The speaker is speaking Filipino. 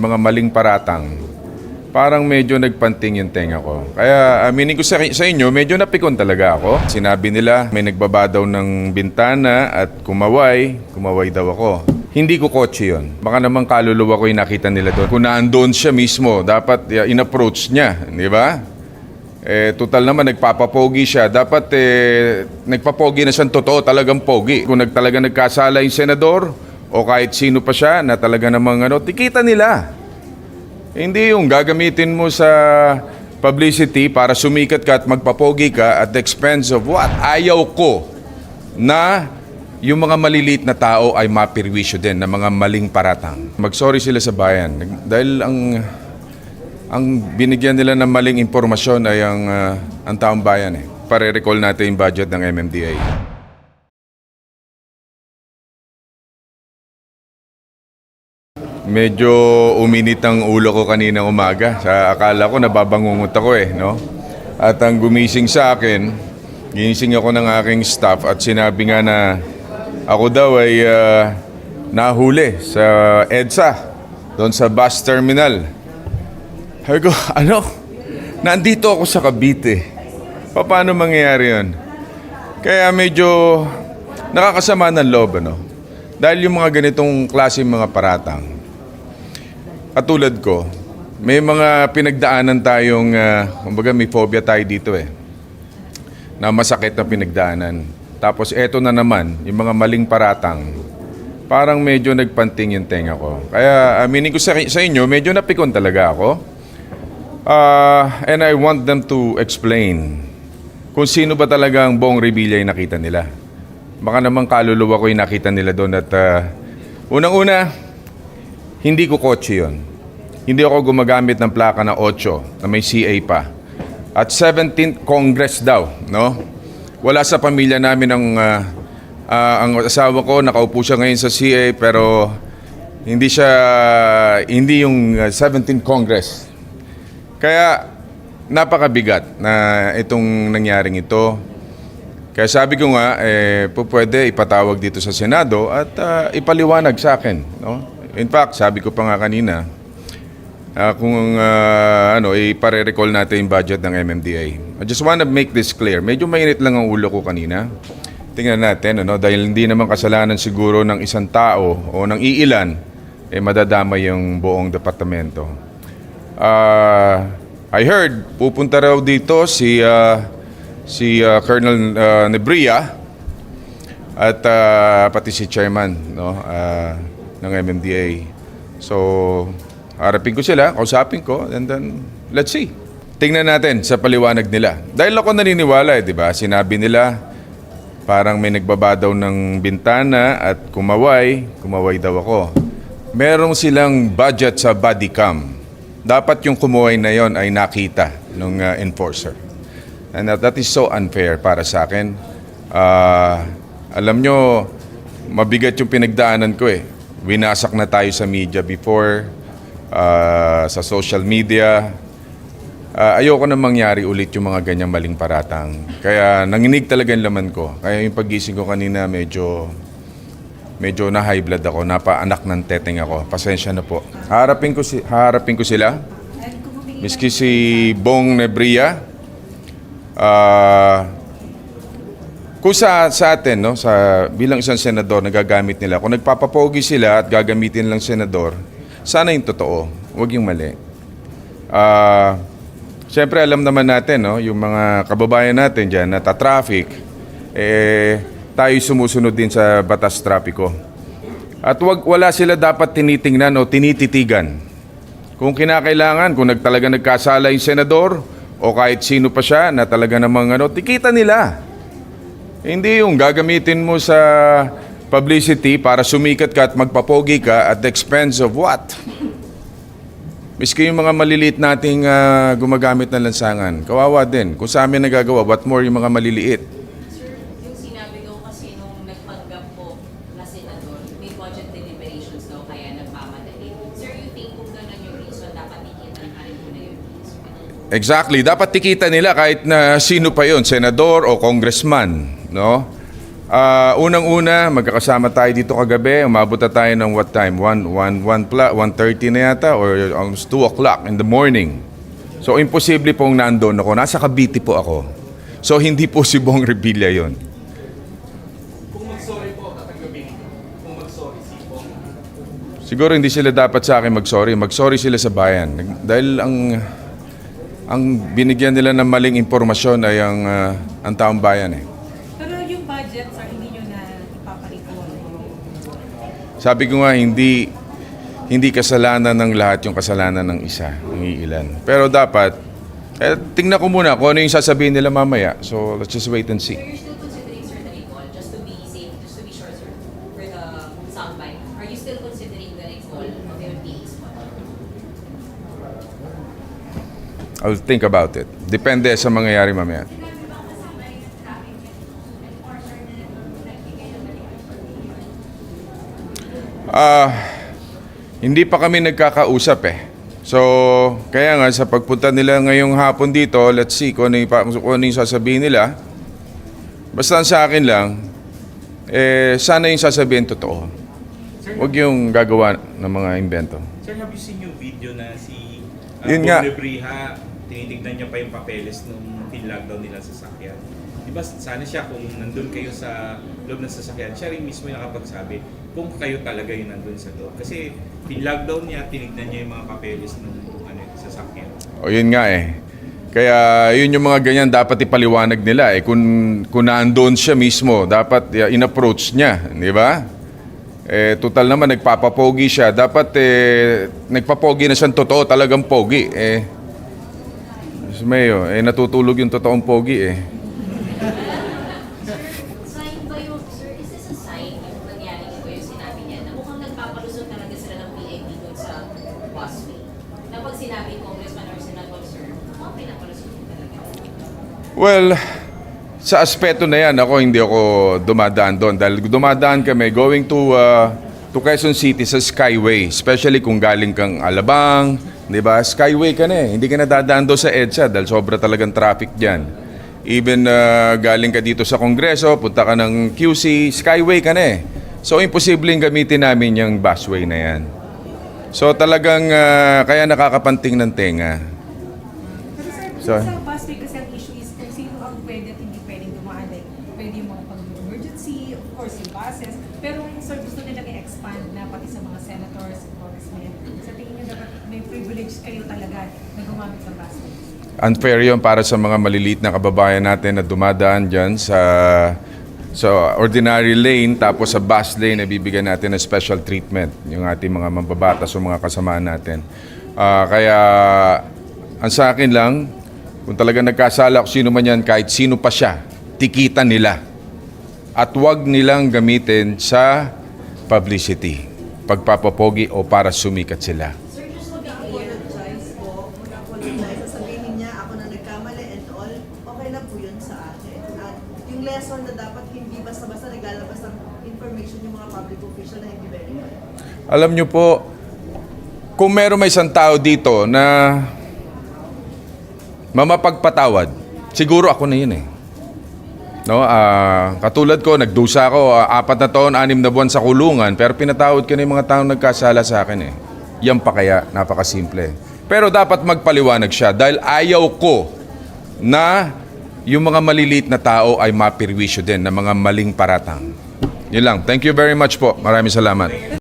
yung mga maling paratang, parang medyo nagpanting yung tenga ko. Kaya aminin ko sa inyo, medyo napikon talaga ako. Sinabi nila may nagbaba daw ng bintana at kumaway daw ako. Hindi ko kotse yun. Baka naman kaluluwa ko yung nakita nila doon. Kung naandoon siya mismo, dapat in-approach niya, di ba? Total naman, nagpapapogi siya. Dapat nagpapogi na siyang totoo, talagang pogi. Kung talaga nagkasala yung senador o kahit sino pa siya na talaga namang tikita nila. Hindi yung gagamitin mo sa publicity para sumikat ka at magpapogi ka at the expense of what? Ayaw ko na yung mga maliliit na tao ay mapirwisyo din ng mga maling paratang. Mag-sorry sila sa bayan dahil ang binigyan nila ng maling impormasyon ay ang taong bayan. Pare-recall natin yung budget ng MMDA. Medyo uminit ang ulo ko kaninang umaga. Akala ko nababangungot ako no? At ang gumising sa akin, ginising ako ng aking staff at sinabi nga na ako daw ay nahuli sa EDSA, doon sa bus terminal. Sabi ko, nandito ako sa Cavite. Paano mangyayari yun? Kaya medyo nakakasama ng loob, Dahil yung mga ganitong klase mga paratang, katulad ko, may mga pinagdaanan tayong, kumbaga may phobia tayo dito na masakit na pinagdaanan. Tapos eto na naman, yung mga maling paratang, parang medyo nagpanting yung tenga ko. Kaya aminin ko sa inyo, medyo napikon talaga ako. And I want them to explain kung sino ba talaga ang Bong Revilla yung nakita nila. Baka naman kaluluwa ko yung nakita nila doon at unang-una, hindi ko kotse yun. Hindi ako gumagamit ng plaka na 8 na may CA pa. At 17th Congress daw, Wala sa pamilya namin ang asawa ko, nakaupo siya ngayon sa CA pero hindi yung 17th Congress. Kaya napakabigat na itong nangyaring ito. Kaya sabi ko nga, pwede ipatawag dito sa Senado at ipaliwanag sa akin. In fact, sabi ko pa nga kanina, kung ipare-recall natin yung budget ng MMDA. I just want to make this clear. Medyo mainit lang ang ulo ko kanina. Tingnan natin, dahil hindi naman kasalanan siguro ng isang tao o ng iilan, madadama yung buong departamento. I heard pupunta raw dito si Colonel Nebria at pati si chairman ng MMDA. So harapin ko sila, kausapin ko, and then let's see. Tingnan natin sa paliwanag nila. Dahil ako naniniwala, di ba? Sinabi nila parang may nagbaba daw ng bintana at kumaway daw ako. Merong silang budget sa body cam. Dapat yung kumuhay na yon ay nakita ng enforcer. And that is so unfair para sa akin. Alam nyo, mabigat yung pinagdaanan ko Winasak na tayo sa media before, sa social media. Ayoko na mangyari ulit yung mga ganyang maling paratang. Kaya nanginig talaga yung laman ko. Kaya yung paggising ko kanina medyo na high blood ako, napaanak ng teteng ako. Pasensya na po. Harapin ko sila. Miski si Bong Nebria. Kung sa atin, bilang isang senador, nagagamit nila. Kung nagpapapogi sila at gagamitin lang senador, sana yung totoo, huwag yung mali. Siyempre, alam naman natin, yung mga kababayan natin dyan na traffic, tayo sumusunod din sa batas trapiko. At wala sila dapat tinitingnan o tinititigan. Kung kinakailangan, kung talaga nagkasala yung senador o kahit sino pa siya na talaga namang tikita nila. Hindi yung gagamitin mo sa publicity para sumikat ka at magpapogi ka at the expense of what? Miski yung mga maliliit nating gumagamit ng lansangan, kawawa din. Kung sa amin nagagawa, what more yung mga maliliit? Sir, yung sinabi ko kasi nung nagpanggap po na senador, may budget deliberations daw kaya nagmamadali. Sir, you think kung gano'n yung reason, dapat tikitan ka rin po na yung reason? Exactly. Dapat tikita nila kahit na sino pa yon, senador o congressman, Unang-una, magkakasama tayo dito kagabi. Umabot na tayo ng what time? 1:30 na yata or almost 2 o'clock in the morning. So, imposible pong nandoon ako. Nasa Cavite po ako. So, hindi po si Bong Revilla yon. Kung mag-sorry po, tatanggapin niyo. Kung mag-sorry si Bong. Siguro hindi sila dapat sa akin mag-sorry. Mag-sorry sila sa bayan. Dahil ang binigyan nila ng maling impormasyon ay ang taong bayan eh. Pero yung budget, sir, hindi nyo na ipapalikon. Sabi ko nga, hindi kasalanan ng lahat yung kasalanan ng isa, ng iilan. Pero dapat, tingnan ko muna kung ano yung sasabihin nila mamaya. So, let's just wait and see. Sir, you're still considering, sir, the recall, just to be safe, just to be sure, sir, for the soundbite. Are you still considering the recall of your PA spot? I'll think about it. Depende sa mangyayari mamaya. Hindi pa kami nagkakausap eh. So, kaya nga sa pagpunta nila ngayong hapon dito, let's see kung ano yung sasabihin nila. Basta sa akin lang, sana yung sasabihin totoo. Huwag yung gagawa ng mga invento. Sir, have you seen yung video na si Yun nga. Bong Revilla, tinitignan niya pa yung papeles nung pin-lockdown nila sa sasakyan? Diba sana siya kung nandun kayo sa loob ng sasakyan, siya rin mismo yung nakapagsabi kung kayo talaga yung nandun sa loob. Kasi pin-lockdown niya, tinignan niya yung mga papeles ng sasakyan. O yun nga eh. Kaya yun yung mga ganyan dapat ipaliwanag nila eh. Kung naandoon siya mismo, dapat in-approach niya, di ba? Total naman nagpapapogi siya. Dapat nagpapogi na siyang totoo, talagang pogi. Mayo, natutulog yung totoong pogi eh. Sign ba yung, sir, is this a sign yung nangyari ito yung sinabi niya na mukhang nagpapalusot talaga sila ng VIP doon sa busway? Na pag sinabi congressman or senator, sir, mukhang pinapalusot mo talaga. Well, sa aspeto na yan, hindi ako dumadaan doon. Dahil dumadaan kami going to Quezon City sa Skyway. Especially kung galing kang Alabang, di ba? Skyway ka na eh. Hindi ka na dadaan doon sa EDSA dahil sobra talagang traffic dyan. Even galing ka dito sa Kongreso, punta ka ng QC, Skyway ka na eh. So, imposibleng gamitin namin yung busway na yan. So, talagang kaya nakakapanting ng tenga. Pero sir, So- sa busway kasi ang issue is kung sino ang pwede at hindi pwedeng dumaan. Like, pwede yung mga pag-emergency, of course, yung buses. Pero ngayon, sir, gusto nilang i-expand na pati sa mga senators, congressmen. Sa tingin niyo, dapat may privilege kayo talaga na gumamit ng busway. Unfair yun para sa mga maliliit na kababayan natin na dumadaan dyan sa ordinary lane tapos sa bus lane na bibigyan natin ng special treatment yung ating mga mambabatas o mga kasamaan natin. Kaya ang sa akin lang, kung talaga nagkasala kung sino man yan, kahit sino pa siya, tikitan nila. At huwag nilang gamitin sa publicity, pagpapapogi o para sumikat sila. Sir, just mag-apologize po. Mag-apologize. Sasabihin niya, ako na nagkamali and all. Okay na po yun sa akin. At yung lesson na dapat hindi basta-basta naglalabas ng information yung mga public official na hindi verified. Alam nyo po, kung meron may isang tao dito na mamapagpatawad, siguro ako na yun eh. No, katulad ko, nagdusa ako, 4 na taon, 6 na buwan sa kulungan, pero pinatawad ko na yung mga taong nagkasala sa akin eh. Yan pa kaya, napakasimple. Pero dapat magpaliwanag siya dahil ayaw ko na yung mga maliliit na tao ay mapirwisyo din ng mga maling paratang. Yun lang. Thank you very much po. Maraming salamat.